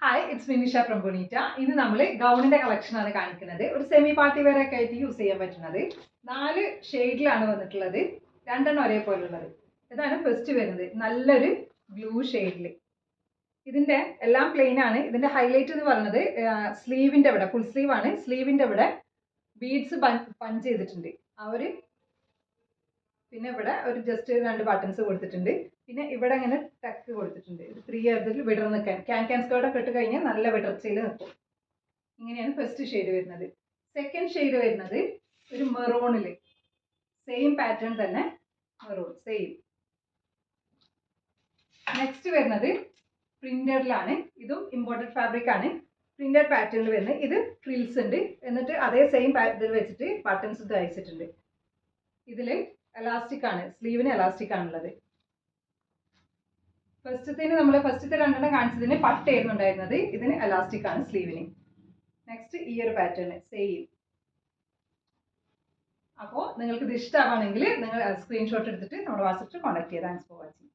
Hi, it's Minisha from Bonita. ഇന്ന് നമ്മൾ ഗൗണിന്റെ collection ആണ് കാണിക്കുന്നത്. ഒരു സെമി പാർട്ടി വെയർ ഒക്കെ ആയിട്ട് യൂസ് ചെയ്യാൻ പറ്റുന്നത് 4 ഷെയ്ഡിലാണ് വന്നിട്ടുള്ളത്. 2 ഒരേപോലുള്ളത്. ഇതാണ് ഫസ്റ്റ് വരുന്നത്, നല്ലൊരു ബ്ലൂ ഷെയ്ഡിൽ. ഇതിന്റെ എല്ലാം പ്ലെയിൻ ആണ്. ഇതിന്റെ ഹൈലൈറ്റ് എന്ന് പറയുന്നത് സ്ലീവിന്റെ ഇവിടെ ഫുൾ സ്ലീവ് ആണ്. സ്ലീവിന്റെ ഇവിടെ ബീഡ്സ് പഞ്ച് ചെയ്തിട്ടുണ്ട്. പിന്നെ ഇവിടെ ഒരു ജസ്റ്റ് 2 ബട്ടൺസ് കൊടുത്തിട്ടുണ്ട്. പിന്നെ ഇവിടെ ഇങ്ങനെ ടക്ക് കൊടുത്തിട്ടുണ്ട്. ഇത് 3 ഇയർസിൽ വിടർ നിൽക്കാൻ ക്യാൻ സ്കേർട്ടൊക്കെ ഇട്ട് കഴിഞ്ഞാൽ നല്ല വിടർച്ചയിൽ നിൽക്കും. ഇങ്ങനെയാണ് ഫസ്റ്റ് ഷെയ്ഡ് വരുന്നത്. സെക്കൻഡ് ഷെയ്ഡ് വരുന്നത് ഒരു മെറൂണിൽ, സെയിം പാറ്റേൺ തന്നെ, മെറൂൺ സെയിം. നെക്സ്റ്റ് വരുന്നത് പ്രിന്റഡിലാണ്. ഇതും ഇമ്പോർട്ടഡ് ഫാബ്രിക് ആണ്. പ്രിന്റഡ് പാറ്റേണിൽ വരുന്നത്. ഇത് ഫ്രിൽസ് ഉണ്ട്, എന്നിട്ട് അതേ സെയിം പാറ്റേൺ വെച്ചിട്ട് ബട്ടൺസ് തയ്ച്ചിട്ടുണ്ട്. ഇതിൽ എലാസ്റ്റിക് ആണ്, സ്ലീവിന് എലാസ്റ്റിക് ആണുള്ളത്. ഫസ്റ്റത്തെ 2 കാണിച്ചതിന് പട്ടായിരുന്നു ഉണ്ടായിരുന്നത്. ഇതിന് എലാസ്റ്റിക് ആണ് സ്ലീവിന്. നെക്സ്റ്റ് ഈ ഒരു പാറ്റേൺ സെയിം. അപ്പോൾ നിങ്ങൾക്ക് ഇത് ഇഷ്ടമാണെങ്കിൽ നിങ്ങൾ സ്ക്രീൻഷോട്ട് എടുത്തിട്ട് നമ്മുടെ വാട്സപ്പിൽ കോൺടാക്ട് ചെയ്യുക. Thanks for watching.